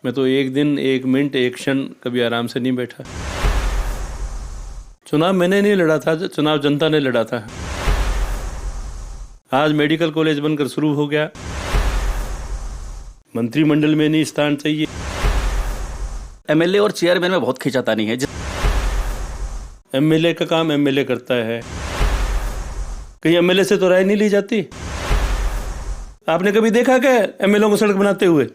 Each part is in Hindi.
मैं तो एक दिन, एक मिनट, एक क्षण कभी आराम से नहीं बैठा। चुनाव मैंने नहीं लड़ा था, चुनाव जनता ने लड़ा था। आज मेडिकल कॉलेज बनकर शुरू हो गया, मंत्रिमंडल में नहीं स्थान चाहिए। एमएलए और चेयरमैन में बहुत खींचातानी है। एमएलए का काम एमएलए करता है, कहीं एमएलए से तो राय नहीं ली जाती। आपने कभी देखा क्या एमएलए को सड़क बनाते हुए?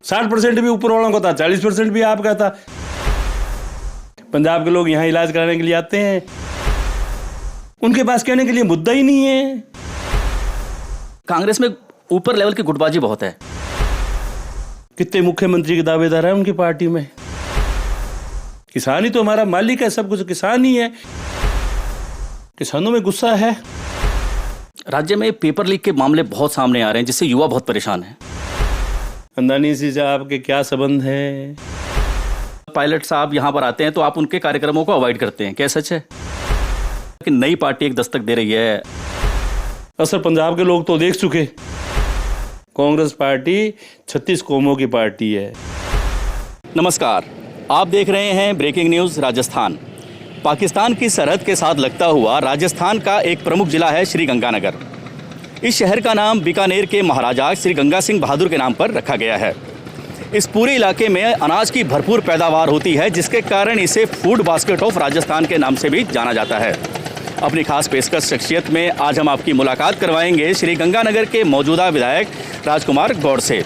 60% भी ऊपर वालों का था, 40% भी आपका था। पंजाब के लोग यहाँ इलाज कराने के लिए आते हैं, उनके पास कहने के लिए मुद्दा ही नहीं है। कांग्रेस में ऊपर लेवल की गुटबाजी बहुत है। कितने मुख्यमंत्री के दावेदार हैं उनकी पार्टी में। किसान ही तो हमारा मालिक है, सब कुछ किसान ही है। किसानों में गुस्सा है। राज्य में पेपर लीक के मामले बहुत सामने आ रहे हैं, जिससे युवा बहुत परेशान है। अंदानी से आपके क्या संबंध है? पायलट साहब यहाँ पर आते हैं तो आप उनके कार्यक्रमों को अवॉइड करते हैं, क्या सच है कि नई पार्टी एक दस्तक दे रही है? असर पंजाब के लोग तो देख चुके। कांग्रेस पार्टी 36 कौमों की पार्टी है। नमस्कार, आप देख रहे हैं ब्रेकिंग न्यूज़ राजस्थान। पाकिस्तान की सरहद के साथ लगता हुआ राजस्थान का एक प्रमुख जिला है श्रीगंगानगर। इस शहर का नाम बीकानेर के महाराजा श्री गंगा सिंह बहादुर के नाम पर रखा गया है। इस पूरे इलाके में अनाज की भरपूर पैदावार होती है, जिसके कारण इसे फूड बास्केट ऑफ राजस्थान के नाम से भी जाना जाता है। अपनी खास पेशकश शख्सियत में आज हम आपकी मुलाकात करवाएंगे श्रीगंगानगर के मौजूदा विधायक राजकुमार गौड़ से,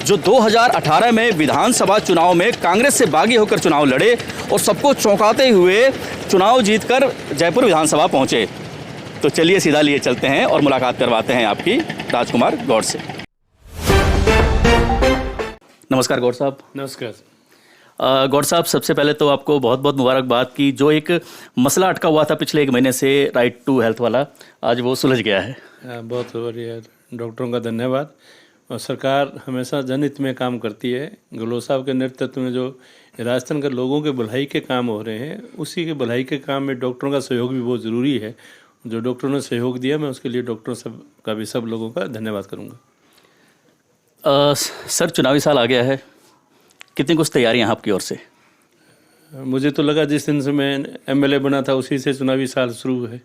जो 2018 में विधानसभा चुनाव में कांग्रेस से बागी होकर चुनाव लड़े और सबको चौंकाते हुए चुनाव जीतकर जयपुर विधानसभा पहुंचे। तो चलिए सीधा लिए चलते हैं और मुलाकात करवाते हैं आपकी राजकुमार गौड़ से। नमस्कार गौड़ साहब। नमस्कार। गौड़ साहब, सबसे पहले तो आपको बहुत बहुत मुबारकबाद कि जो एक मसला अटका हुआ था पिछले 1 महीने से, राइट टू हेल्थ वाला, आज वो सुलझ गया है। बहुत बढ़िया, डॉक्टरों का धन्यवाद। और सरकार हमेशा जनहित में काम करती है। गहलोत साहब के नेतृत्व में जो राजस्थान के लोगों के भलाई के काम हो रहे हैं, उसी के भलाई के काम में डॉक्टरों का सहयोग भी बहुत ज़रूरी है। जो डॉक्टरों ने सहयोग दिया, मैं उसके लिए डॉक्टरों सब का भी, सब लोगों का धन्यवाद करूँगा। सर, चुनावी साल आ गया है, कितनी कुछ तैयारियां आपकी ओर से? मुझे तो लगा जिस दिन से मैं एमएलए बना था उसी से चुनावी साल शुरू है।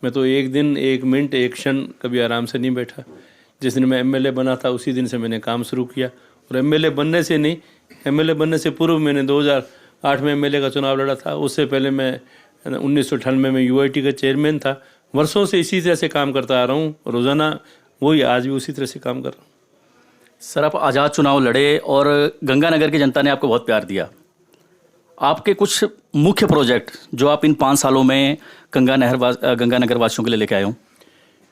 मैं तो एक दिन, एक मिनट, एक क्षण कभी आराम से नहीं बैठा। जिस दिन मैं एमएलए बना था उसी दिन से मैंने काम शुरू किया। और एमएलए बनने से नहीं, एमएलए बनने से पूर्व मैंने 2008 में एमएलए का चुनाव लड़ा था। उससे पहले मैं 1998 में यूआईटी का चेयरमैन था। वर्षों से इसी तरह से काम करता आ रहा हूँ, रोज़ाना वही, आज भी उसी तरह से काम कर रहा हूँ। सर, आप आज़ाद चुनाव लड़े और गंगानगर की जनता ने आपको बहुत प्यार दिया। आपके कुछ मुख्य प्रोजेक्ट जो आप इन 5 सालों में गंगानगर वासियों के लिए लेके आए हो?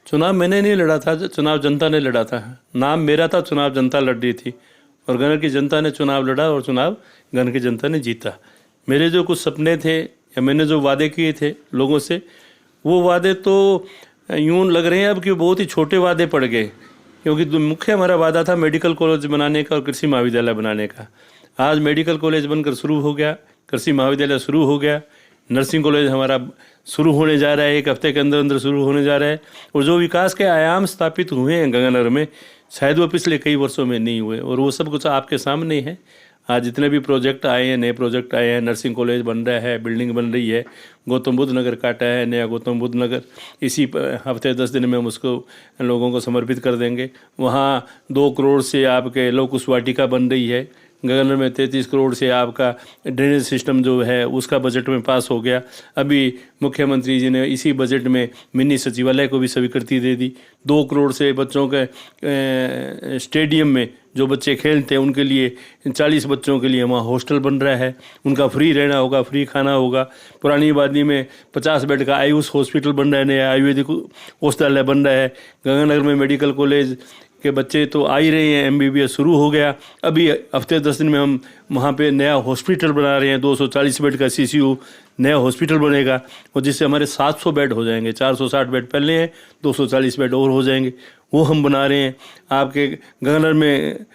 चुनाव मैंने नहीं लड़ा था, चुनाव जनता ने लड़ा था। नाम मेरा था, चुनाव जनता लड़ रही थी। और गंगा की जनता ने चुनाव लड़ा और चुनाव गंगा की जनता ने जीता। मेरे जो कुछ सपने थे या मैंने जो वादे किए थे लोगों से, वो वादे तो यूँ लग रहे हैं अब कि बहुत ही छोटे वादे पड़ गए। क्योंकि मुख्य हमारा वादा था मेडिकल कॉलेज बनाने का और कृषि महाविद्यालय बनाने का। आज मेडिकल कॉलेज बनकर शुरू हो गया, कृषि महाविद्यालय शुरू हो गया, नर्सिंग कॉलेज हमारा शुरू होने जा रहा है, 1 हफ्ते के अंदर अंदर शुरू होने जा रहा है। और जो विकास के आयाम स्थापित हुए हैं गंगानगर में, शायद वो पिछले कई वर्षों में नहीं हुए, और वो सब कुछ आपके सामने है। आज जितने भी प्रोजेक्ट आए हैं, नए प्रोजेक्ट आए हैं, नर्सिंग कॉलेज बन रहा है, बिल्डिंग बन रही है, गौतम बुद्ध नगर काटा है, नया गौतम बुद्ध नगर, इसी हफ्ते 10 दिन में हम उसको लोगों को समर्पित कर देंगे। वहाँ 2 करोड़ से आपके लौह कुश वाटिका बन रही है। गगन में 33 करोड़ से आपका ड्रेनेज सिस्टम जो है उसका बजट में पास हो गया। अभी मुख्यमंत्री जी ने इसी बजट में मिनी सचिवालय को भी स्वीकृति दे दी। 2 करोड़ से बच्चों के स्टेडियम में जो बच्चे खेलते हैं उनके लिए 40 बच्चों के लिए वहाँ हॉस्टल बन रहा है। उनका फ्री रहना होगा, फ्री खाना होगा। पुरानी आबादी में 50 बेड का आयुष हॉस्पिटल बन रहा है, नया आयुर्वेदिक औषधालय बन रहा है। गंगानगर में मेडिकल कॉलेज के बच्चे तो आ ही रहे हैं, एमबीबीएस शुरू हो गया। अभी हफ्ते 10 दिन में हम वहाँ पे नया हॉस्पिटल बना रहे हैं, 240 बेड का सीसीयू नया हॉस्पिटल बनेगा, और जिससे हमारे 700 बेड हो जाएंगे। 460 बेड पहले हैं, 240 बेड और हो जाएंगे, वो हम बना रहे हैं। आपके गंगानगर में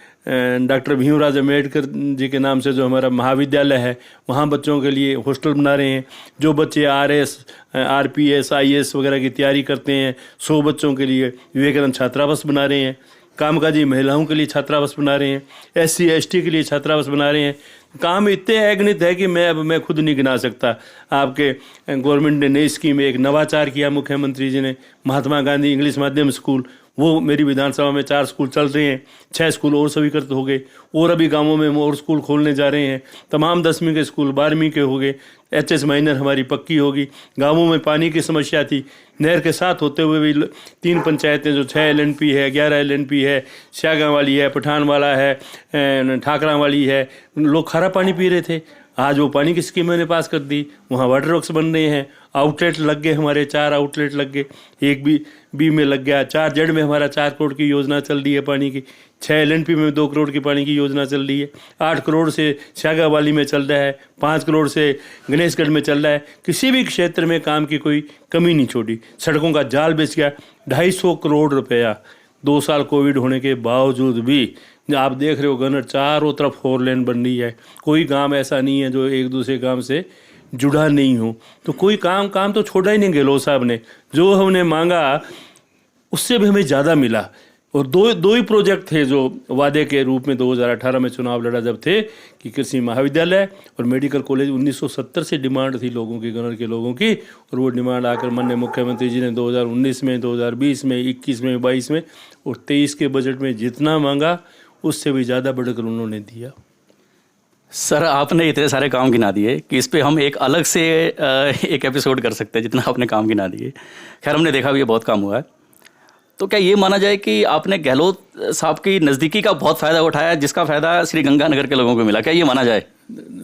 डॉक्टर भीमराव अम्बेडकर जी के नाम से जो हमारा महाविद्यालय है, वहाँ बच्चों के लिए हॉस्टल बना रहे हैं। जो बच्चे आरएस, आरपीएस, आईएएस वगैरह की तैयारी करते हैं, 100 बच्चों के लिए विवेकानंद छात्रावास बना रहे हैं। कामकाजी महिलाओं के लिए छात्रावास बना रहे हैं, SC ST के लिए छात्रावास बना रहे हैं। काम इतने अगणित है कि मैं खुद नहीं गिना सकता। आपके गवर्नमेंट ने नई स्कीम, एक नवाचार किया मुख्यमंत्री जी ने, महात्मा गांधी इंग्लिश माध्यम स्कूल, वो मेरी विधानसभा में 4 स्कूल चल रहे हैं, 6 स्कूल और स्वीकृत हो गए, और अभी गांवों में और स्कूल खोलने जा रहे हैं। तमाम 10वीं के स्कूल 12वीं के हो गए, HS माइनर हमारी पक्की होगी। गांवों में पानी की समस्या थी, नहर के साथ होते हुए भी 3 पंचायतें जो 6 LNP है, 11 LNP है, स्यागा वाली है, पठान वाला है, ठाकरा वाली है, लोग खारा पानी पी रहे थे। आज वो पानी की स्कीम मैंने पास कर दी, वहाँ वाटर वर्क्स बन रहे हैं, आउटलेट लग गए, हमारे 4 आउटलेट लग गए, एक बी में लग गया, 4Z में हमारा 4 करोड़ की योजना चल रही है पानी की, 6 LNP में 2 करोड़ की पानी की योजना चल रही है, 8 करोड़ से स्यागावाली में चल रहा है, 5 करोड़ से गणेशगढ़ में चल रहा है। किसी भी क्षेत्र में काम की कोई कमी नहीं छोड़ी। सड़कों का जाल बिछ गया, 250 करोड़ रुपया 2 साल कोविड होने के बावजूद भी। आप देख रहे हो गनर चारों तरफ 4 लेन बन रही है, कोई गांव ऐसा नहीं है जो एक दूसरे गांव से जुड़ा नहीं हो। तो कोई काम तो छोड़ा ही नहीं गहलोत साहब ने। जो हमने मांगा उससे भी हमें ज़्यादा मिला। और दो ही प्रोजेक्ट थे जो वादे के रूप में 2018 में चुनाव लड़ा जब थे, कि कृषि महाविद्यालय और मेडिकल कॉलेज। 1970 से डिमांड थी लोगों की, गनर के लोगों की, और वो डिमांड आकर माननीय मुख्यमंत्री जी ने 2019 में, 2020 में, 21 में, 22 में और 23 के बजट में जितना मांगा उससे भी ज़्यादा बढ़कर उन्होंने दिया। सर, आपने इतने सारे काम गिना दिए कि इस पे हम एक अलग से एक एपिसोड कर सकते हैं, जितना आपने काम गिना दिए। खैर, हमने देखा भी ये बहुत काम हुआ है। तो क्या ये माना जाए कि आपने गहलोत साहब की नज़दीकी का बहुत फ़ायदा उठाया, जिसका फ़ायदा श्रीगंगानगर के लोगों को मिला? क्या ये माना जाए?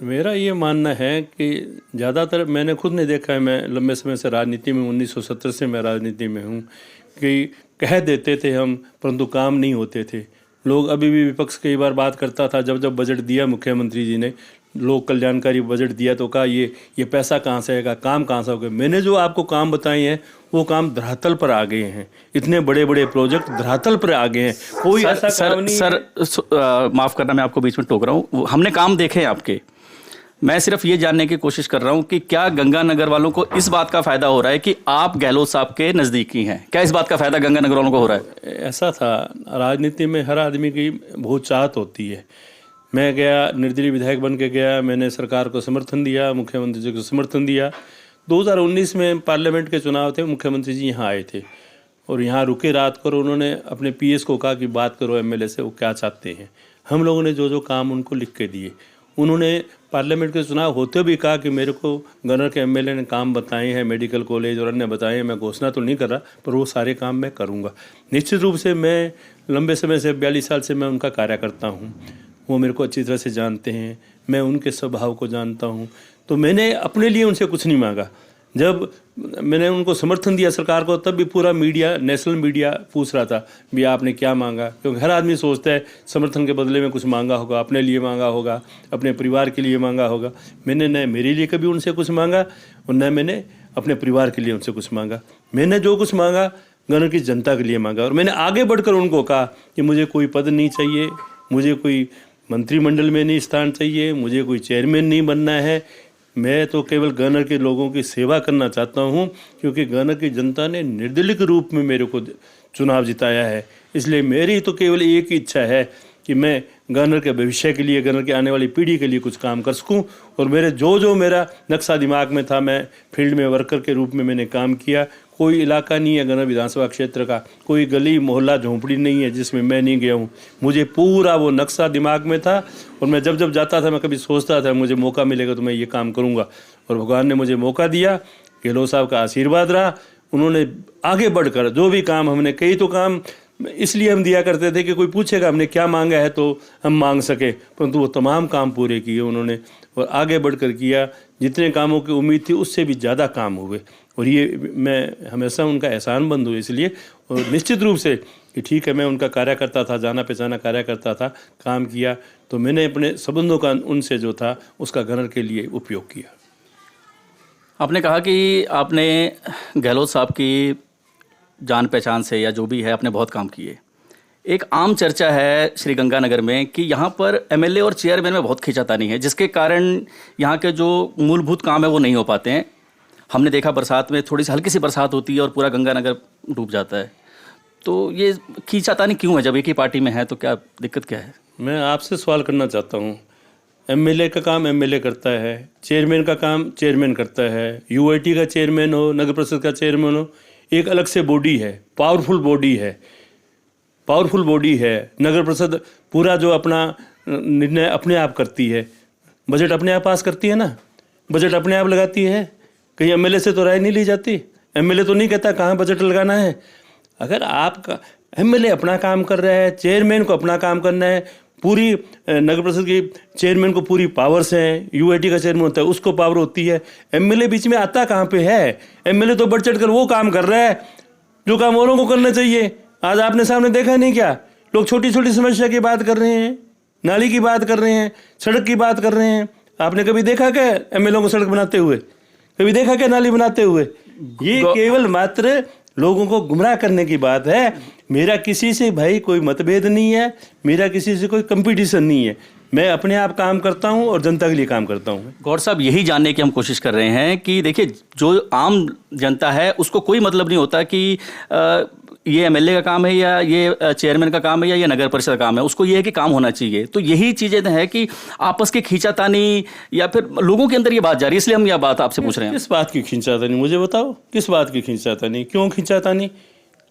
मेरा ये मानना है कि ज़्यादातर मैंने खुद नहीं देखा है, मैं लंबे समय से राजनीति में, 1970 से मैं राजनीति में हूँ, कि कह देते थे हम परंतु काम नहीं होते थे। लोग अभी भी, विपक्ष कई बार बात करता था, जब बजट दिया मुख्यमंत्री जी ने, लोक कल्याणकारी बजट दिया, तो कहा ये पैसा कहाँ से आएगा, काम कहाँ से होगा। मैंने जो आपको काम बताए हैं वो काम धरातल पर आ गए हैं। इतने बड़े बड़े प्रोजेक्ट धरातल पर आ गए हैं। कोई ऐसा काम नहीं। सर, माफ़ करना, मैं आपको बीच में टोक रहा हूँ। हमने काम देखे हैं आपके। मैं सिर्फ ये जानने की कोशिश कर रहा हूँ कि क्या गंगानगर वालों को इस बात का फ़ायदा हो रहा है कि आप गहलोत साहब के नज़दीकी हैं? क्या इस बात का फ़ायदा गंगानगर वालों को हो रहा है? ऐसा था, राजनीति में हर आदमी की बहुत चाहत होती है। मैं गया, निर्दलीय विधायक बन के गया, मैंने सरकार को समर्थन दिया, मुख्यमंत्री जी को समर्थन दिया। 2019 में पार्लियामेंट के चुनाव थे, मुख्यमंत्री जी यहाँ आए थे और यहाँ रुके रात को, उन्होंने अपने PS को कहा कि बात करो MLA से, वो क्या चाहते हैं। हम लोगों ने जो काम उनको लिख के दिए, उन्होंने पार्लियामेंट के चुनाव होते भी कहा कि मेरे को गनर के MLA ने काम बताए हैं, मेडिकल कॉलेज और अन्य बताए हैं, मैं घोषणा तो नहीं कर रहा पर वो सारे काम मैं करूँगा। निश्चित रूप से मैं लंबे समय से, 42 साल से मैं उनका कार्यकर्ता हूँ, वो मेरे को अच्छी तरह से जानते हैं, मैं उनके स्वभाव को जानता हूँ। तो मैंने अपने लिए उनसे कुछ नहीं मांगा। जब मैंने उनको समर्थन दिया सरकार को, तब भी पूरा मीडिया, नेशनल मीडिया पूछ रहा था भी आपने क्या मांगा, क्योंकि हर आदमी सोचता है समर्थन के बदले में कुछ मांगा होगा, अपने लिए मांगा होगा, अपने परिवार के लिए मांगा होगा। मैंने न मेरे लिए कभी उनसे कुछ मांगा और न मैंने अपने परिवार के लिए उनसे कुछ मांगा। मैंने जो कुछ मांगा गनर की जनता के लिए मांगा। और मैंने आगे बढ़कर उनको कहा कि मुझे कोई पद नहीं चाहिए, मुझे कोई मंत्रिमंडल में नहीं स्थान चाहिए, मुझे कोई चेयरमैन नहीं बनना है, मैं तो केवल गनर के लोगों की सेवा करना चाहता हूं, क्योंकि गनर की जनता ने निर्दलीय के रूप में मेरे को चुनाव जिताया है। इसलिए मेरी तो केवल एक ही इच्छा है कि मैं गनर के भविष्य के लिए, गनर की आने वाली पीढ़ी के लिए कुछ काम कर सकूं। और मेरे जो मेरा नक्शा दिमाग में था, मैं फील्ड में वर्कर के रूप में मैंने काम किया। कोई इलाका नहीं है गनर विधानसभा क्षेत्र का, कोई गली मोहल्ला झोंपड़ी नहीं है जिसमें मैं नहीं गया हूँ। मुझे पूरा वो नक्शा दिमाग में था और मैं जब जाता था, मैं कभी सोचता था मुझे मौका मिलेगा तो मैं ये काम करूँगा। और भगवान ने मुझे मौका दिया, गहलोत साहब का आशीर्वाद रहा। उन्होंने आगे बढ़कर जो भी काम हमने, कई तो काम इसलिए हम दिया करते थे कि कोई पूछेगा हमने क्या मांगा है तो हम मांग सके, परंतु वो तमाम काम पूरे किए उन्होंने और आगे बढ़कर किया। जितने कामों की उम्मीद थी उससे भी ज़्यादा काम हुए और ये मैं हमेशा उनका एहसानमंद हूँ इसलिए। और निश्चित रूप से कि ठीक है, मैं उनका कार्यकर्ता था, जाना पहचाना कार्यकर्ता था, काम किया, तो मैंने अपने संबंधों का उनसे जो था उसका गनर के लिए उपयोग किया। आपने कहा कि आपने गहलोत साहब की जान पहचान से या जो भी है आपने बहुत काम किए। एक आम चर्चा है श्रीगंगानगर में कि यहाँ पर MLA और चेयरमैन में बहुत खींचातानी है, जिसके कारण यहाँ के जो मूलभूत काम है वो नहीं हो पाते हैं। हमने देखा बरसात में थोड़ी सी हल्की सी बरसात होती है और पूरा गंगानगर डूब जाता है। तो ये खींचातानी क्यों है? जब एक ही पार्टी में है तो क्या दिक्कत क्या है? मैं आपसे सवाल करना चाहता हूँ। एमएलए का काम एमएलए करता है, चेयरमैन का काम चेयरमैन करता है, यूआईटी का चेयरमैन हो, नगर परिषद का चेयरमैन हो, एक अलग से बॉडी है, पावरफुल बॉडी है। नगर परिषद पूरा जो अपना निर्णय अपने आप करती है, बजट अपने आप पास करती है ना, बजट अपने आप लगाती है। कहीं एमएलए से तो राय नहीं ली जाती। एमएलए तो नहीं कहता कहाँ बजट लगाना है। अगर आपका एमएलए अपना काम कर रहा है, चेयरमैन को अपना काम करना है, पूरी नगर परिषद की चेयरमैन को पूरी पावर्स हैं, यूआईटी का चेयरमैन होता है उसको पावर होती है, एमएलए बीच में आता कहाँ पे है? एमएलए तो बढ़ चढ़ कर वो काम कर रहा है जो काम औरों को करना चाहिए। आज आपने सामने देखा नहीं क्या, लोग छोटी छोटी समस्या की बात कर रहे हैं, नाली की बात कर रहे हैं, सड़क की बात कर रहे हैं। आपने कभी देखा क्या एमएलए को सड़क बनाते हुए? कभी देखा क्या नाली बनाते हुए? ये केवल मात्र लोगों को गुमराह करने की बात है। मेरा किसी से भाई कोई मतभेद नहीं है, मेरा किसी से कोई कंपटीशन नहीं है। मैं अपने आप काम करता हूं और जनता के लिए काम करता हूं। गौर साहब, यही जानने की हम कोशिश कर रहे हैं कि देखिए, जो आम जनता है उसको कोई मतलब नहीं होता कि ये एमएलए का काम है या ये चेयरमैन का काम है या ये नगर परिषद का काम है। उसको ये है कि काम होना चाहिए। तो यही चीज़ें है कि आपस की खींचातानी या फिर लोगों के अंदर ये बात जा रही है, इसलिए हम यह बात आपसे पूछ रहे हैं। किस बात की खींचातानी मुझे बताओ, किस बात की खींचातानी? क्यों खींचातानी?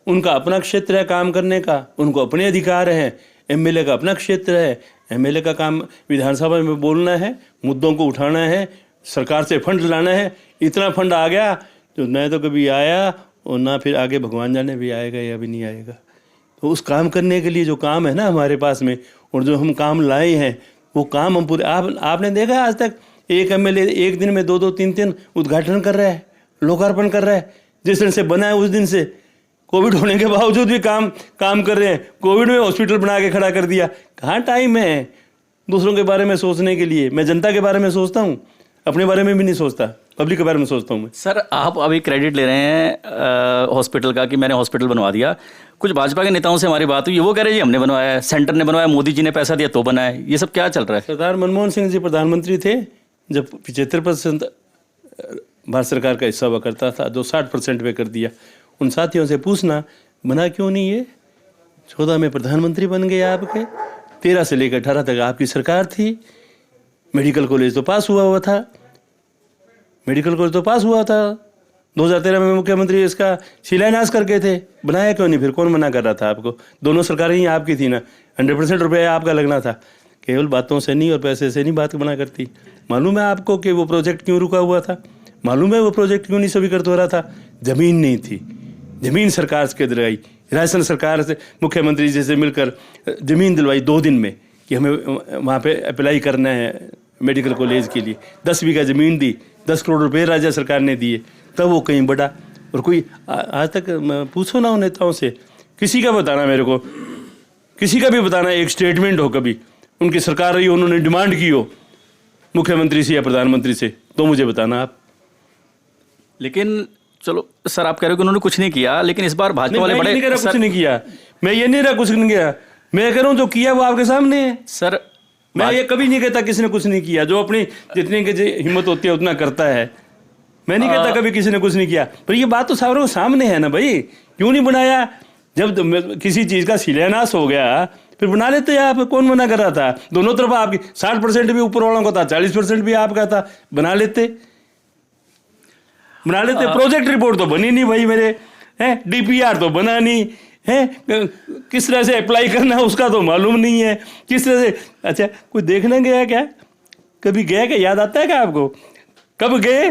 उनका अपना क्षेत्र है काम करने का, उनको अपने अधिकार हैं। एमएलए का अपना क्षेत्र है, एमएलए का काम विधानसभा में बोलना है, मुद्दों को उठाना है, सरकार से फंड लाना है। इतना फंड आ गया तो न तो कभी आया और ना फिर आगे भगवान जाने भी आएगा या भी नहीं आएगा। तो उस काम करने के लिए जो काम है ना हमारे पास में, और जो हम काम लाए हैं वो काम हम पूरे आपने देखा है आज तक एक एमएलए एक दिन में 2-2, 3-3 उद्घाटन कर रहा है, लोकार्पण कर रहा है। जिस दिन से बना है उस दिन से कोविड होने के बावजूद भी काम कर रहे हैं। कोविड में हॉस्पिटल बना के खड़ा कर दिया। कहाँ टाइम है दूसरों के बारे में सोचने के लिए? मैं जनता के बारे में सोचता हूँ, अपने बारे में भी नहीं सोचता, पब्लिक के बारे में सोचता हूँ मैं। सर, आप अभी क्रेडिट ले रहे हैं हॉस्पिटल का कि मैंने हॉस्पिटल बनवा दिया। कुछ भाजपा के नेताओं से हमारी बात हुई, वो कह रहे हैं हमने बनवाया है, सेंटर ने बनवाया, मोदी जी ने पैसा दिया तो बना है। ये सब क्या चल रहा है? सरदार मनमोहन सिंह जी प्रधानमंत्री थे जब 75% भारत सरकार का हिस्सा हुआ करता था, जो 60% पे कर दिया। उन साथियों से पूछना बना क्यों नहीं है? 14 में प्रधानमंत्री बन गए आपके, 13 से लेकर 18 तक आपकी सरकार थी। मेडिकल कॉलेज तो पास हुआ था, मेडिकल कॉलेज तो पास हुआ था। 2013 में मुख्यमंत्री इसका शिलान्यास करके थे, बनाया क्यों नहीं? फिर कौन मना कर रहा था आपको? दोनों सरकारें ही आपकी थी ना, 100% रुपया आपका लगना था। केवल बातों से नहीं और पैसे से नहीं बात बना करती। मालूम है आपको कि वो प्रोजेक्ट क्यों रुका हुआ था? मालूम है वो प्रोजेक्ट क्यों नहीं स्वीकृत हो रहा था? जमीन नहीं थी, जमीन सरकार के दिलवाई, राजस्थान सरकार से मुख्यमंत्री जी से मिलकर जमीन दिलवाई 2 दिन में कि हमें वहाँ पे अप्लाई करना है मेडिकल कॉलेज के लिए। 10 बीघा ज़मीन दी, 10 करोड़ रुपए राज्य सरकार ने दिए, तब वो कहीं बढ़ा। और कोई आज तक पूछो ना उन नेताओं से, किसी का बताना मेरे को, किसी का भी बताना एक स्टेटमेंट हो कभी उनकी सरकार रही हो, उन्होंने डिमांड की हो मुख्यमंत्री से या प्रधानमंत्री से, तो मुझे बताना आप। लेकिन चलो सर, आप कह रहे हो कि उन्होंने कुछ नहीं किया, लेकिन इस बार भाजपा वाले बड़े कुछ नहीं किया। मैं ये नहीं रहा कुछ नहीं किया, मैं कह रहा हूँ जो किया वो आपके सामने है सर। मैं ये कभी नहीं कहता किसी ने कुछ नहीं किया। जो अपनी जितनी की हिम्मत होती है उतना करता है। मैं नहीं कहता कभी किसी ने कुछ नहीं किया, पर ये बात तो सारों के सामने है ना भाई। क्यों नहीं बनाया? जब किसी चीज का शिलान्यास हो गया फिर बना लेते आप। कौन मना कर रहा था? दोनों तरफ आपकी 60% भी ऊपर वालों का था, 40% भी आपका था, बना लेते। प्रोजेक्ट रिपोर्ट तो बनी नहीं भाई मेरे, हैं डीपीआर तो बना नहीं है, किस तरह से अप्लाई करना है उसका तो मालूम नहीं है, किस तरह से। अच्छा, कोई देखने गया क्या? कभी गया क्या? याद आता है क्या आपको? कब गए?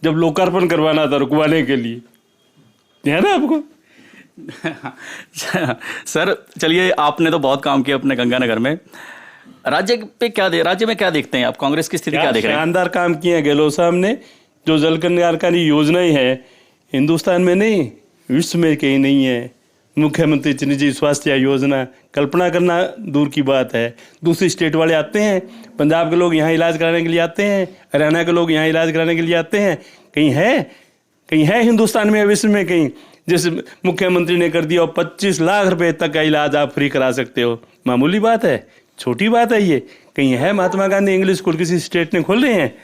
जब लोकार्पण करवाना था रुकवाने के लिए, ध्यान है आपको? सर चलिए, आपने तो बहुत काम किया अपने गंगानगर में। राज्य में क्या देखते हैं आप? कांग्रेस की स्थिति क्या देख रहे हैं? शानदार काम किए हैं गहलोत साहब ने। जो जल कल्याणकारी योजनाएं है हिंदुस्तान में नहीं विश्व में कहीं नहीं है। मुख्यमंत्री निजी स्वास्थ्य योजना, कल्पना करना दूर की बात है। दूसरी स्टेट वाले आते हैं, पंजाब के लोग यहाँ इलाज कराने के लिए आते हैं, हरियाणा के लोग यहाँ इलाज कराने के लिए आते हैं। कहीं है हिंदुस्तान में, विश्व में कहीं जिस मुख्यमंत्री ने कर दिया और 25 लाख रुपए तक का इलाज आप फ्री करा सकते हो? मामूली बात है, छोटी बात है ये? कहीं है? महात्मा गांधी इंग्लिश स्कूल किसी स्टेट ने खोले हैं?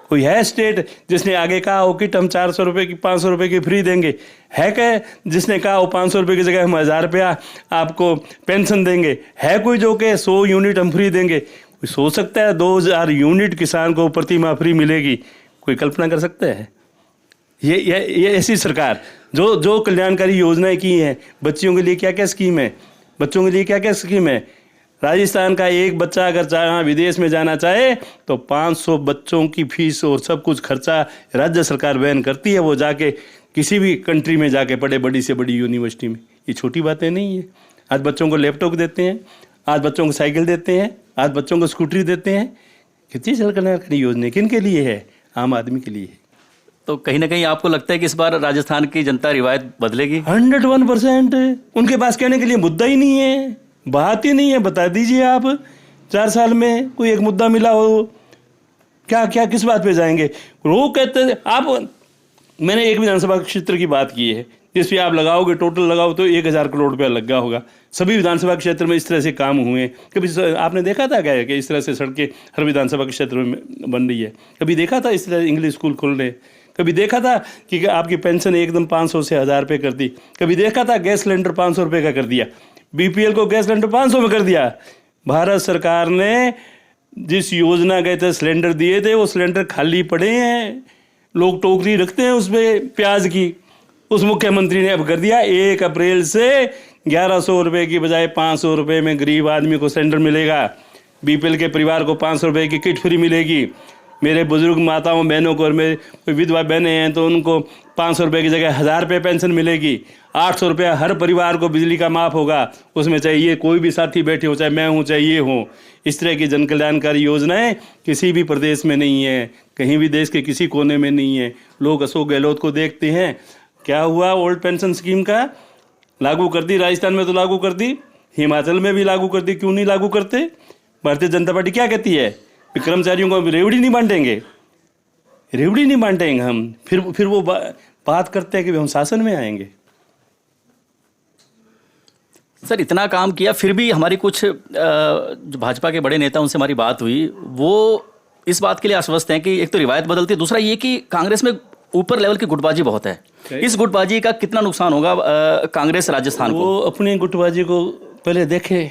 कोई है स्टेट जिसने आगे कहा हो किट हम 400 रुपये की 500 रुपये की फ्री देंगे? है क्या जिसने कहा हो 500 रुपये की जगह हम 1000 रुपया आपको पेंशन देंगे? है कोई जो कि 100 यूनिट हम फ्री देंगे? कोई सोच सकता है 2000 यूनिट किसान को प्रति माह फ्री मिलेगी? कोई कल्पना कर सकता है? ये ऐसी सरकार जो कल्याणकारी योजनाएं की हैं, बच्चियों के लिए क्या क्या स्कीम है, बच्चों के लिए क्या क्या स्कीम है। राजस्थान का एक बच्चा अगर जहाँ विदेश में जाना चाहे तो 500 बच्चों की फीस और सब कुछ खर्चा राज्य सरकार वहन करती है। वो जाके किसी भी कंट्री में जाके पढ़े, बड़ी से बड़ी यूनिवर्सिटी में। ये छोटी बातें नहीं है। आज बच्चों को लैपटॉप देते हैं, आज बच्चों को साइकिल देते हैं, आज बच्चों को स्कूटरी देते हैं। कितनी कल्याणकारी योजना किन के लिए है? आम आदमी के लिए है। तो कहीं ना कहीं आपको लगता है कि इस बार राजस्थान की जनता रिवायत बदलेगी? 101%। उनके पास कहने के लिए मुद्दा ही नहीं है, बात ही नहीं है। बता दीजिए आप 4 साल में कोई एक मुद्दा मिला हो? क्या क्या किस बात पे जाएंगे? वो कहते हैं आप, मैंने एक विधानसभा क्षेत्र की बात की है जिस पे आप लगाओगे, टोटल लगाओ तो 1000 करोड़ रुपया लगा होगा। सभी विधानसभा क्षेत्र में इस तरह से काम हुए। कभी आपने देखा था क्या कि इस तरह से सड़कें हर विधानसभा क्षेत्र में बन रही है? कभी देखा था इस तरह इंग्लिश स्कूल खुल रहे? कभी देखा था कि आपकी पेंशन एकदम 500 से 1000 रुपये कर दी? कभी देखा था गैस सिलेंडर 500 रुपये का कर दिया? बीपीएल को गैस सिलेंडर 500 में कर दिया। भारत सरकार ने जिस योजना के तहत सिलेंडर दिए थे वो सिलेंडर खाली पड़े हैं, लोग टोकरी रखते हैं उस पर प्याज की। उस मुख्यमंत्री ने अब कर दिया 1 अप्रैल से 1100 रुपये की बजाय 500 रुपये में गरीब आदमी को सिलेंडर मिलेगा। बीपीएल के परिवार को 500 रुपये की किट फ्री मिलेगी। मेरे बुजुर्ग माताओं बहनों को और मेरे कोई विधवा बहनें हैं तो उनको 500 रुपये की जगह 1000 रुपये पेंशन मिलेगी। 800 रुपया हर परिवार को बिजली का माफ़ होगा। उसमें चाहे ये कोई भी साथी बैठे हो, चाहे मैं हूँ चाहे ये हूँ। इस तरह की जन कल्याणकारी योजनाएं किसी भी प्रदेश में नहीं है, कहीं भी देश के किसी कोने में नहीं है। लोग अशोक गहलोत को देखते हैं, क्या हुआ ओल्ड पेंशन स्कीम का लागू कर दी, राजस्थान में तो लागू कर दी, हिमाचल में भी लागू कर दी, क्यों नहीं लागू करते? भारतीय जनता पार्टी क्या कहती है? कर्मचारियों को रेवड़ी नहीं बांटेंगे, रेवड़ी नहीं बांटेंगे हम। फिर वो बात करते हैं कि हम शासन में आएंगे। सर इतना काम किया फिर भी हमारी कुछ जो भाजपा के बड़े नेता उनसे हमारी बात हुई, वो इस बात के लिए आश्वस्त हैं कि एक तो रिवायत बदलती है, दूसरा ये कि कांग्रेस में ऊपर लेवल की गुटबाजी बहुत है। इस गुटबाजी का कितना नुकसान होगा कांग्रेस राजस्थान को? वो अपनी गुटबाजी को पहले देखे,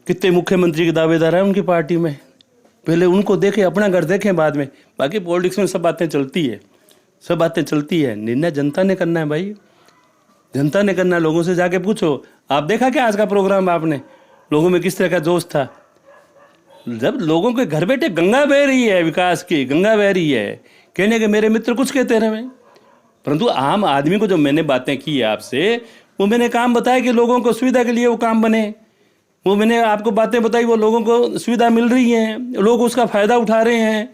कितने मुख्यमंत्री के दावेदार हैं उनकी पार्टी में, पहले उनको देखें, अपना घर देखें बाद में। बाकी पॉलिटिक्स में सब बातें चलती है, सब बातें चलती है। निर्णय जनता ने करना है भाई, जनता ने करना है। लोगों से जाके पूछो। आप देखा क्या आज का प्रोग्राम आपने? लोगों में किस तरह का जोश था? जब लोगों के घर बैठे गंगा बह रही है, विकास की गंगा बह रही है, कहने के मेरे मित्र कुछ कहते रहे, परंतु आम आदमी को जो मैंने बातें की है आपसे, वो मैंने काम बताया कि लोगों को सुविधा के लिए वो काम बने। वो मैंने आपको बातें बताई, वो लोगों को सुविधा मिल रही है, लोग उसका फ़ायदा उठा रहे हैं।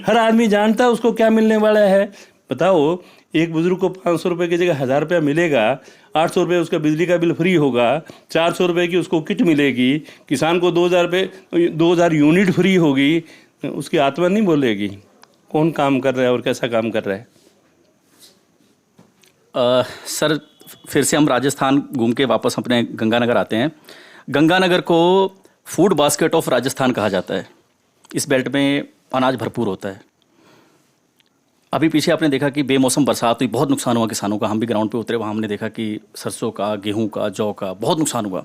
हर आदमी जानता है उसको क्या मिलने वाला है। बताओ, एक बुजुर्ग को 500 रुपये की जगह 1000 रुपया मिलेगा, 800 रुपये उसका बिजली का बिल फ्री होगा, 400 रुपये की उसको किट मिलेगी, किसान को 2000 रुपये 2000 यूनिट फ्री होगी। उसकी आत्मा नहीं बोलेगी कौन काम कर रहा है और कैसा काम कर रहा है। सर फिर से हम राजस्थान घूम के वापस अपने गंगानगर आते हैं। गंगानगर को फूड बास्केट ऑफ राजस्थान कहा जाता है। इस बेल्ट में अनाज भरपूर होता है। अभी पीछे आपने देखा कि बेमौसम बरसात हुई, बहुत नुकसान हुआ किसानों का। हम भी ग्राउंड पे उतरे, वहाँ हमने देखा कि सरसों का, गेहूं का, जौ का बहुत नुकसान हुआ।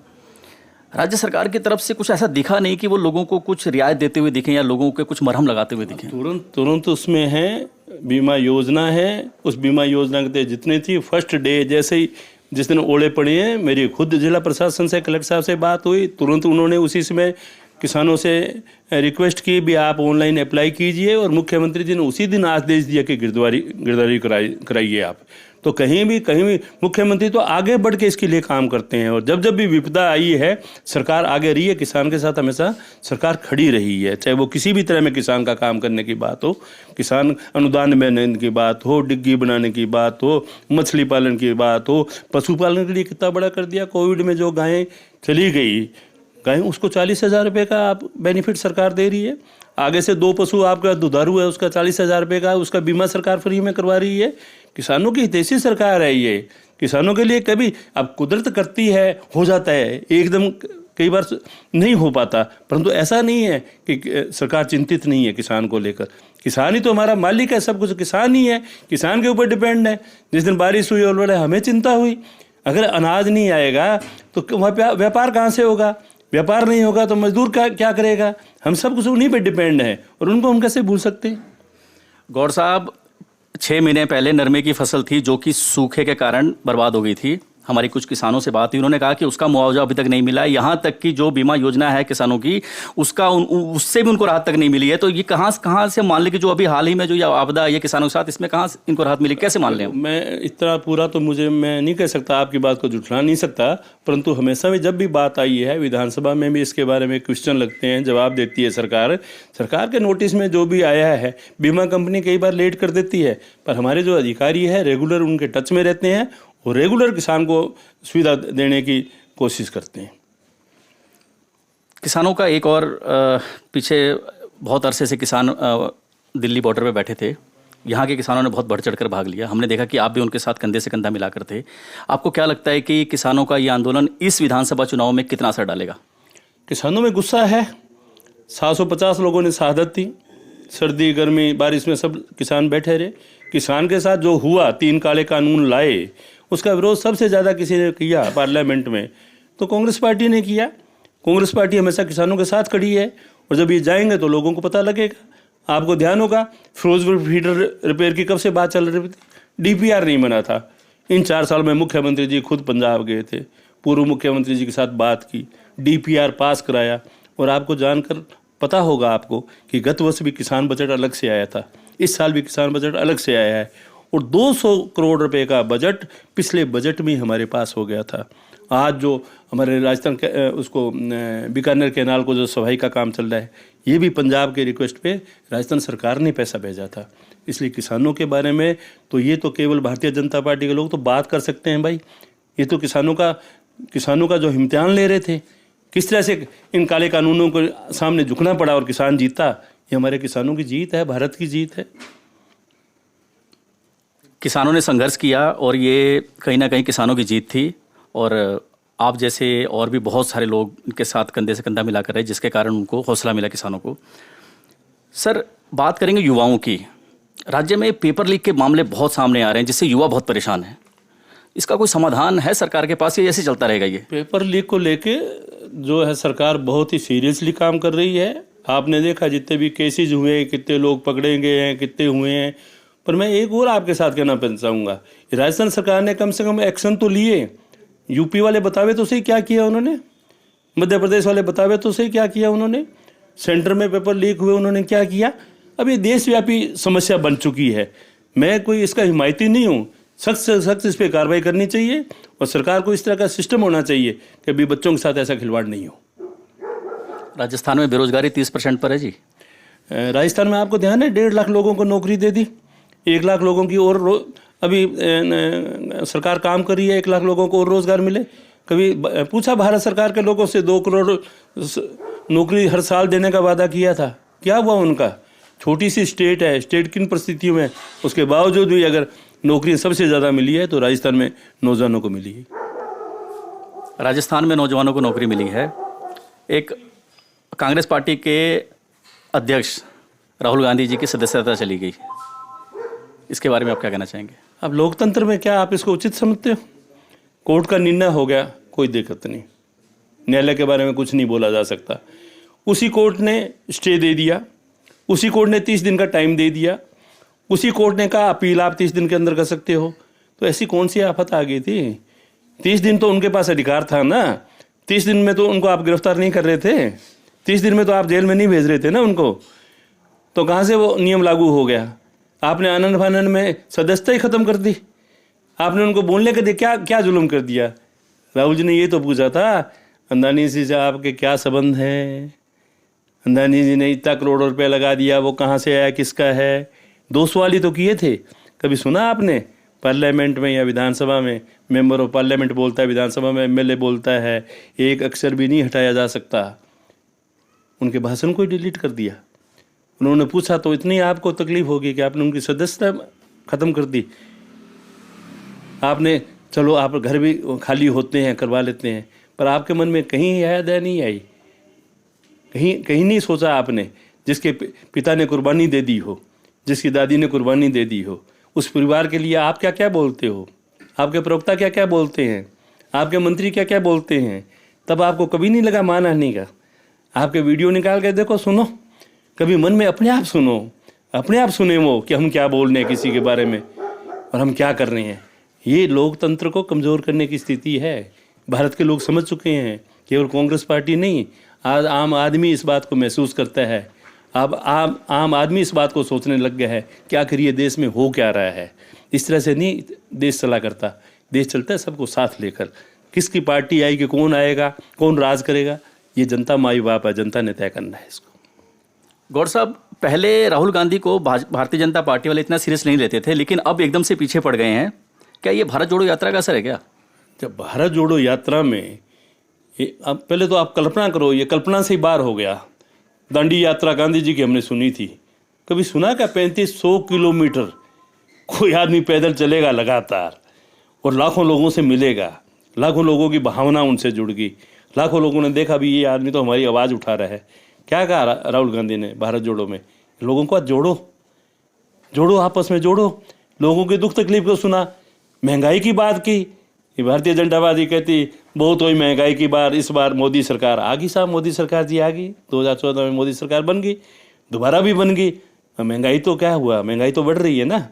राज्य सरकार की तरफ से कुछ ऐसा दिखा नहीं कि वो लोगों को कुछ रियायत देते हुए दिखें या लोगों के कुछ मरहम लगाते हुए दिखें। तुरंत उसमें है बीमा योजना है। उस बीमा योजना के तहत जितने थी फर्स्ट डे जैसे ही जिस दिन ओले पड़े हैं, मेरी खुद जिला प्रशासन से, कलेक्टर साहब से बात हुई, तुरंत उन्होंने उसी समय किसानों से रिक्वेस्ट की भी आप ऑनलाइन अप्लाई कीजिए, और मुख्यमंत्री जी ने उसी दिन आदेश दिया कि गिरदावरी कराइए आप। तो कहीं भी मुख्यमंत्री तो आगे बढ़ के इसके लिए काम करते हैं, और जब भी विपदा आई है सरकार आगे रही है। किसान के साथ हमेशा सरकार खड़ी रही है, चाहे वो किसी भी तरह में किसान का काम करने की बात हो, किसान अनुदान में की बात हो, डिग्गी बनाने की बात हो, मछली पालन की बात हो, पशुपालन के लिए कितना बड़ा कर दिया। कोविड में जो गायें चली गई, गाय उसको 40,000 रुपये का आप बेनिफिट सरकार दे रही है। आगे से 2 पशु आपका दुधारू है, उसका 40,000 रुपये का उसका बीमा सरकार फ्री में करवा रही है। किसानों की हितैषी सरकार है ये। किसानों के लिए कभी अब कुदरत करती है, हो जाता है, एकदम कई बार नहीं हो पाता, परंतु ऐसा नहीं है कि सरकार चिंतित नहीं है किसान को लेकर। किसान ही तो हमारा मालिक है, सब कुछ किसान ही है, किसान के ऊपर डिपेंड है। जिस दिन बारिश हुई और बोले हमें चिंता हुई, अगर अनाज नहीं आएगा तो वहाँ व्यापार कहाँ से होगा, व्यापार नहीं होगा तो मजदूर क्या करेगा। हम सब कुछ उन्हीं पे डिपेंड है और उनको हम कैसे भूल सकते हैं। गौर साहब, 6 महीने पहले नरमे की फसल थी जो कि सूखे के कारण बर्बाद हो गई थी। हमारी कुछ किसानों से बात हुई, उन्होंने कहा कि उसका मुआवजा अभी तक नहीं मिला है। यहाँ तक कि जो बीमा योजना है किसानों की, उससे भी उनको राहत तक नहीं मिली है। तो ये कहाँ से मान लें कि जो अभी हाल ही में जो ये आपदा आई है किसानों के साथ, इसमें कहाँ से इनको राहत मिली, कैसे मान लें? मैं इतना पूरा तो मैं नहीं कह सकता, आपकी बात को जुटला नहीं सकता, परंतु हमेशा में जब भी बात आई है विधानसभा में भी इसके बारे में क्वेश्चन लगते हैं, जवाब देती है सरकार के नोटिस में जो भी आया है। बीमा कंपनी कई बार लेट कर देती है, पर हमारे जो अधिकारी है रेगुलर उनके टच में रहते हैं और रेगुलर किसान को सुविधा देने की कोशिश करते हैं। किसानों का एक और पीछे बहुत अरसे से किसान दिल्ली बॉर्डर पे बैठे थे। यहाँ के किसानों ने बहुत बढ़ चढ़ कर भाग लिया। हमने देखा कि आप भी उनके साथ कंधे से कंधा मिलाकर थे। आपको क्या लगता है कि किसानों का ये आंदोलन इस विधानसभा चुनाव में कितना असर डालेगा? किसानों में गुस्सा है। 750 लोगों ने शहादत दी, सर्दी गर्मी बारिश में सब किसान बैठे रहे। किसान के साथ जो हुआ, 3 काले कानून लाए, उसका विरोध सबसे ज़्यादा किसी ने किया पार्लियामेंट में, तो कांग्रेस पार्टी ने किया। कांग्रेस पार्टी हमेशा किसानों के साथ खड़ी है और जब ये जाएंगे तो लोगों को पता लगेगा। आपको ध्यान होगा फिरोजपुर फीडर रिपेयर की कब से बात चल रही थी, डीपीआर नहीं बना था। इन 4 साल में मुख्यमंत्री जी खुद पंजाब गए थे, पूर्व मुख्यमंत्री जी के साथ बात की, डीपीआर पास कराया। और आपको जानकर पता होगा आपको कि गत वर्ष भी किसान बजट अलग से आया था, इस साल भी किसान बजट अलग से आया है और 200 करोड़ रुपए का बजट पिछले बजट में हमारे पास हो गया था। आज जो हमारे राजस्थान के उसको बीकानेर कैनाल को जो सफाई का काम चल रहा है, ये भी पंजाब के रिक्वेस्ट पे राजस्थान सरकार ने पैसा भेजा था। इसलिए किसानों के बारे में तो ये तो केवल भारतीय जनता पार्टी के लोग तो बात कर सकते हैं भाई। ये तो किसानों का जो इम्तिहान ले रहे थे, किस तरह से इन काले कानूनों को सामने झुकना पड़ा और किसान जीता। ये हमारे किसानों की जीत है, भारत की जीत है। किसानों ने संघर्ष किया और ये कहीं ना कहीं किसानों की जीत थी। और आप जैसे और भी बहुत सारे लोग इनके साथ कंधे से कंधा मिलाकर रहे, जिसके कारण उनको हौसला मिला किसानों को। सर, बात करेंगे युवाओं की। राज्य में पेपर लीक के मामले बहुत सामने आ रहे हैं, जिससे युवा बहुत परेशान है। इसका कोई समाधान है सरकार के पास या ऐसे चलता रहेगा? ये पेपर लीक को लेके जो है सरकार बहुत ही सीरियसली काम कर रही है। आपने देखा जितने भी केसेज हुए, कितने लोग पकड़े गए हैं, कितने हुए हैं। पर मैं एक और आपके साथ कहना चाहूँगा, राजस्थान सरकार ने कम से कम एक्शन तो लिए। यूपी वाले बतावे तो सही क्या किया उन्होंने, मध्य प्रदेश वाले बतावे तो सही क्या किया उन्होंने, सेंटर में पेपर लीक हुए उन्होंने क्या किया। अब ये देशव्यापी समस्या बन चुकी है। मैं कोई इसका हिमायती नहीं हूँ, सख्त से सख्त इस पर कार्रवाई करनी चाहिए और सरकार को इस तरह का सिस्टम होना चाहिए कि अभी बच्चों के साथ ऐसा खिलवाड़ नहीं हो। राजस्थान में बेरोजगारी 30% पर है जी। राजस्थान में आपको ध्यान है 1.5 लाख लोगों को नौकरी दे दी, 1 लाख लोगों की और अभी सरकार काम कर रही है 1 लाख लोगों को और रोजगार मिले। कभी पूछा भारत सरकार के लोगों से 2 करोड़ नौकरी हर साल देने का वादा किया था, क्या हुआ उनका? छोटी सी स्टेट है, स्टेट किन परिस्थितियों में, उसके बावजूद भी अगर नौकरी सबसे ज़्यादा मिली है तो राजस्थान में नौजवानों को मिली है। राजस्थान में नौजवानों को नौकरी मिली है। एक कांग्रेस पार्टी के अध्यक्ष राहुल गांधी जी की सदस्यता चली गई, इसके बारे में आप क्या कहना चाहेंगे? अब लोकतंत्र में क्या आप इसको उचित समझते हो? कोर्ट का निर्णय हो गया, कोई दिक्कत नहीं, न्यायालय के बारे में कुछ नहीं बोला जा सकता। उसी कोर्ट ने स्टे दे दिया, उसी कोर्ट ने 30 दिन का टाइम दे दिया, उसी कोर्ट ने कहा अपील आप 30 दिन के अंदर कर सकते हो। तो ऐसी कौन सी आफत आ गई थी? 30 दिन तो उनके पास अधिकार था ना। 30 दिन में तो उनको आप गिरफ्तार नहीं कर रहे थे, 30 दिन में तो आप जेल में नहीं भेज रहे थे ना उनको। तो कहाँ से वो नियम लागू हो गया? आपने आनंद फानंद में सदस्यता ही खत्म कर दी। आपने उनको बोलने के लिए क्या क्या जुल्म कर दिया? राहुल जी ने ये तो पूछा था अंदानी जी से आपके क्या संबंध है, अंदानी जी ने इतना करोड़ रुपया लगा दिया, वो कहाँ से आया, किसका है? 2 सवाल ही तो किए थे। कभी सुना आपने पार्लियामेंट में या विधानसभा में मेंबर ऑफ पार्लियामेंट बोलता है, विधानसभा में एमएलए बोलता है, एक अक्षर भी नहीं हटाया जा सकता। उनके भाषण को ही डिलीट कर दिया। उन्होंने पूछा तो इतनी आपको तकलीफ होगी कि आपने उनकी सदस्यता खत्म कर दी। आपने चलो आप घर भी खाली होते हैं करवा लेते हैं, पर आपके मन में कहीं याद नहीं आई, कहीं नहीं सोचा आपने जिसके पिता ने कुर्बानी दे दी हो, जिसकी दादी ने कुर्बानी दे दी हो, उस परिवार के लिए आप क्या क्या बोलते हो, आपके प्रवक्ता क्या क्या बोलते हैं, आपके मंत्री क्या क्या बोलते हैं, तब आपको कभी नहीं लगा मानहानि का? आपके वीडियो निकाल के देखो, सुनो, कभी मन में अपने आप सुनो, अपने आप सुने वो कि हम क्या बोल रहे हैं किसी के बारे में और हम क्या कर रहे हैं। ये लोकतंत्र को कमज़ोर करने की स्थिति है। भारत के लोग समझ चुके हैं, केवल कांग्रेस पार्टी नहीं, आज आम आदमी इस बात को महसूस करता है। अब आम आदमी इस बात को सोचने लग गया है कि आखिर ये देश में हो क्या रहा है। इस तरह से नहीं देश चला करता, देश चलता है सबको साथ लेकर। किसकी पार्टी आएगी, कौन आएगा, कौन राज करेगा, ये जनता माई बाप है, जनता ने तय करना है इसको। गौड़ साहब, पहले राहुल गांधी को भारतीय जनता पार्टी वाले इतना सीरियस नहीं लेते थे, लेकिन अब एकदम से पीछे पड़ गए हैं। क्या ये भारत जोड़ो यात्रा का असर है क्या? जब भारत जोड़ो यात्रा में अब पहले तो आप कल्पना करो, ये कल्पना से ही बाहर हो गया। दांडी यात्रा गांधी जी की हमने सुनी थी, कभी सुना क्या 3500 किलोमीटर कोई आदमी पैदल चलेगा लगातार और लाखों लोगों से मिलेगा, लाखों लोगों की भावना उनसे जुड़ गई, लाखों लोगों ने देखा भी ये आदमी तो हमारी आवाज़ उठा रहा है। क्या कहा राहुल गांधी ने भारत जोड़ो में? लोगों को जोड़ो, जोड़ो, आपस में जोड़ो, लोगों की दुख तकलीफ को सुना, महंगाई की बात की। ये भारतीय जनता पार्टी कहती बहुत हुई महंगाई की बात, इस बार मोदी सरकार आ गई। साहब मोदी सरकार जी आ गई, 2014 में मोदी सरकार बन गई, दोबारा भी बन गई। महंगाई तो क्या हुआ, महंगाई तो बढ़ रही है ना।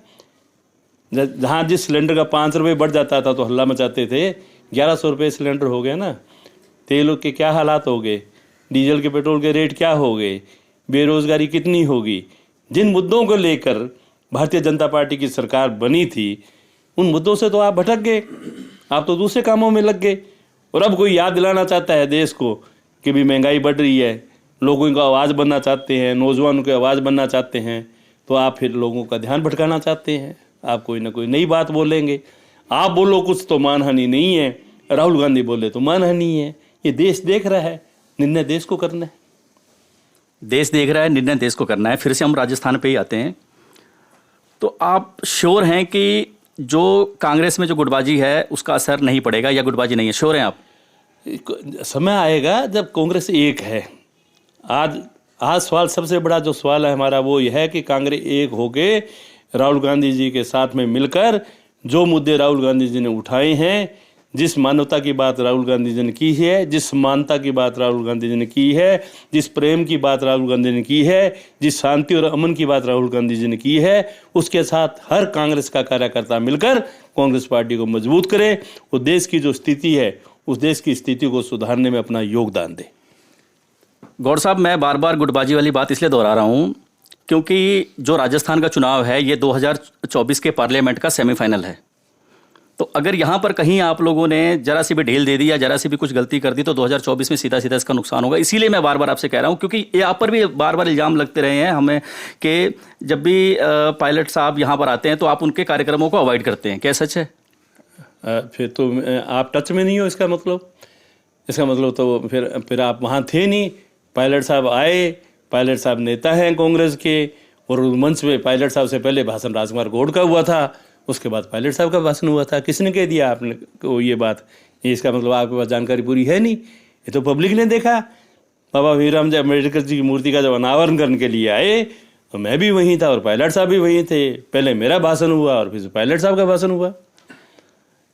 जहाँ जिस सिलेंडर का 5 रुपये बढ़ जाता था तो हल्ला मचाते थे, 1100 रुपये सिलेंडर हो गया ना। तेल के क्या हालात हो गए, डीजल के पेट्रोल के रेट क्या हो गए, बेरोजगारी कितनी होगी। जिन मुद्दों को लेकर भारतीय जनता पार्टी की सरकार बनी थी, उन मुद्दों से तो आप भटक गए, आप तो दूसरे कामों में लग गए। और अब कोई याद दिलाना चाहता है देश को कि भी महंगाई बढ़ रही है, लोगों को आवाज़ बनना चाहते हैं, नौजवानों की आवाज़ बनना चाहते हैं, तो आप फिर लोगों का ध्यान भटकाना चाहते हैं। आप कोई ना कोई नई बात बोलेंगे। आप बोलो कुछ तो मानहानि नहीं है, राहुल गांधी बोले तो मानहानि है। ये देश देख रहा है, निर्णय देश को करना है। देश देख रहा है, निर्णय देश को करना है। फिर से हम राजस्थान पे ही आते हैं। तो आप श्योर हैं कि जो कांग्रेस में जो गुटबाजी है उसका असर नहीं पड़ेगा, या गुटबाजी नहीं है? श्योर हैं आप? समय आएगा जब कांग्रेस एक है। आज सवाल, सबसे बड़ा जो सवाल है हमारा वो यह है कि कांग्रेस एक होके राहुल गांधी जी के साथ में मिलकर जो मुद्दे राहुल गांधी जी ने उठाए हैं, जिस मानवता की बात राहुल गांधी जी ने की है, जिस समानता की बात राहुल गांधी जी ने की है, जिस प्रेम की बात राहुल गांधी ने की है, जिस शांति और अमन की बात राहुल गांधी जी ने की है, उसके साथ हर कांग्रेस का कार्यकर्ता मिलकर कांग्रेस पार्टी को मजबूत करे। वो देश की जो स्थिति है, उस देश की स्थिति को सुधारने में अपना योगदान दे। गौड़ साहब, मैं बार बार गुटबाजी वाली बात इसलिए दोहरा रहा हूँ क्योंकि जो राजस्थान का चुनाव है ये 2024 के पार्लियामेंट का सेमीफाइनल है। तो अगर यहाँ पर कहीं आप लोगों ने जरा सी भी ढील दे दी या जरा सी भी कुछ गलती कर दी तो 2024 में सीधा सीधा इसका नुकसान होगा। इसीलिए मैं बार बार आपसे कह रहा हूँ, क्योंकि यहाँ पर भी बार बार इल्ज़ाम लगते रहे हैं हमें कि जब भी पायलट साहब यहाँ पर आते हैं तो आप उनके कार्यक्रमों को अवॉइड करते हैं। क्या सच है? फिर तो आप टच में नहीं हो, इसका मतलब तो फिर आप वहाँ थे नहीं। पायलट साहब आए, पायलट साहब नेता हैं कांग्रेस के, और मंच पे पायलट साहब से पहले भाषण राजकुमार गौड़ का हुआ था, उसके बाद पायलट साहब का भाषण हुआ था। किसने कह दिया आपने को ये बात? ये इसका मतलब आपके पास जानकारी पूरी है नहीं, ये तो पब्लिक ने देखा। बाबा भीमराव जी अम्बेडकर जी की मूर्ति का जब अनावरण करने के लिए आए तो मैं भी वहीं था और पायलट साहब भी वहीं थे। पहले मेरा भाषण हुआ और फिर पायलट साहब का भाषण हुआ।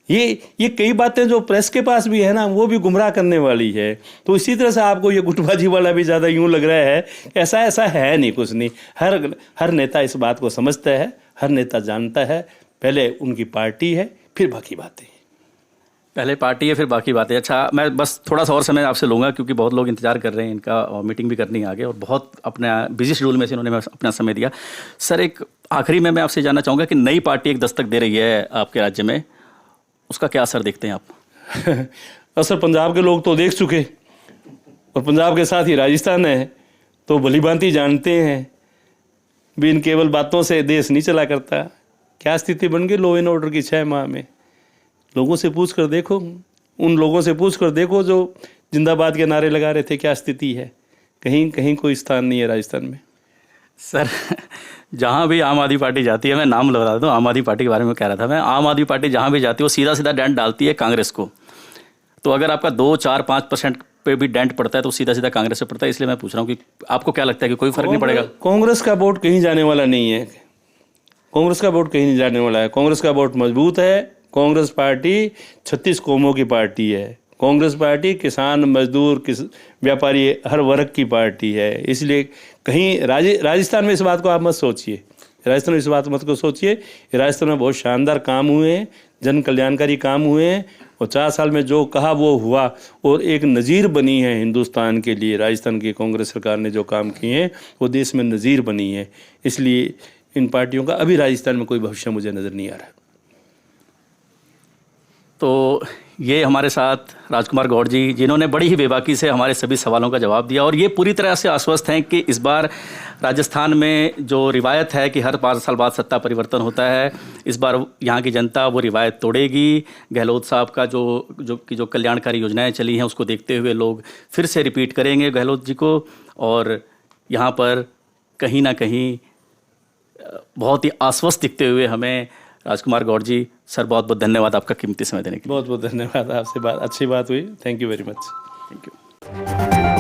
ये कई बातें जो प्रेस के पास भी है ना, वो भी गुमराह करने वाली है। तो इसी तरह से आपको ये गुटबाजी वाला भी ज़्यादा यूं लग रहा है, ऐसा है नहीं, कुछ नहीं। हर नेता इस बात को समझता है, हर नेता जानता है, पहले उनकी पार्टी है फिर बाकी बातें। पहले पार्टी है फिर बाकी बातें। अच्छा, मैं बस थोड़ा सा और समय आपसे लूँगा क्योंकि बहुत लोग इंतजार कर रहे हैं इनका, और मीटिंग भी करनी है आगे, और बहुत अपना बिजी शेड्यूल में से इन्होंने अपना समय दिया। सर, एक आखिरी में मैं आपसे जानना चाहूँगा कि नई पार्टी एक दस्तक दे रही है आपके राज्य में, उसका क्या असर देखते हैं आप? असर पंजाब के लोग तो देख चुके, और पंजाब के साथ ही राजस्थान है, तो भली भांति जानते हैं भी इन केवल बातों से देश नहीं चला करता। क्या स्थिति बन गई लॉ एंड ऑर्डर की 6 माह में? लोगों से पूछ कर देखो, उन लोगों से पूछ कर देखो जो जिंदाबाद के नारे लगा रहे थे, क्या स्थिति है? कहीं कोई स्थान नहीं है राजस्थान में। सर, जहाँ भी आम आदमी पार्टी जाती है, मैं नाम बता देता हूँ, आम आदमी पार्टी के बारे में कह रहा था मैं, आम आदमी पार्टी जहाँ भी जाती है वो सीधा सीधा डेंट डालती है कांग्रेस को। तो अगर आपका 2, 4, 5% पे भी डेंट पड़ता है तो सीधा सीधा कांग्रेस से पड़ता है। इसलिए मैं पूछ रहा हूँ कि आपको क्या लगता है कि कोई फर्क नहीं पड़ेगा? कांग्रेस का वोट कहीं जाने वाला नहीं है। कांग्रेस का वोट कहीं नहीं जाने वाला है। कांग्रेस का वोट मजबूत है। कांग्रेस पार्टी 36 कौमों की पार्टी है। कांग्रेस पार्टी किसान, मजदूर, व्यापारी, हर वर्ग की पार्टी है। इसलिए कहीं राजस्थान में इस बात को आप मत सोचिए। राजस्थान में इस बात मत को सोचिए। राजस्थान में बहुत शानदार काम हुए हैं, जन कल्याणकारी काम हुए हैं, और 4 साल में जो कहा वो हुआ, और एक नज़ीर बनी है हिंदुस्तान के लिए। राजस्थान की कांग्रेस सरकार ने जो काम किए हैं वो देश में नज़ीर बनी है। इसलिए इन पार्टियों का अभी राजस्थान में कोई भविष्य मुझे नज़र नहीं आ रहा। तो ये हमारे साथ राजकुमार गौड़ जी, जिन्होंने बड़ी ही बेबाकी से हमारे सभी सवालों का जवाब दिया, और ये पूरी तरह से आश्वस्त हैं कि इस बार राजस्थान में जो रिवायत है कि हर 5 साल बाद सत्ता परिवर्तन होता है, इस बार यहाँ की जनता वो रिवायत तोड़ेगी। गहलोत साहब का जो कल्याणकारी योजनाएं चली हैं उसको देखते हुए लोग फिर से रिपीट करेंगे गहलोत जी को, और यहाँ पर कहीं ना कहीं बहुत ही आश्वस्त दिखते हुए हमें राजकुमार गौड़ जी, सर बहुत बहुत धन्यवाद आपका कीमती समय देने के लिए। बहुत बहुत धन्यवाद। आपसे अच्छी बात हुई। Thank you very much. Thank you.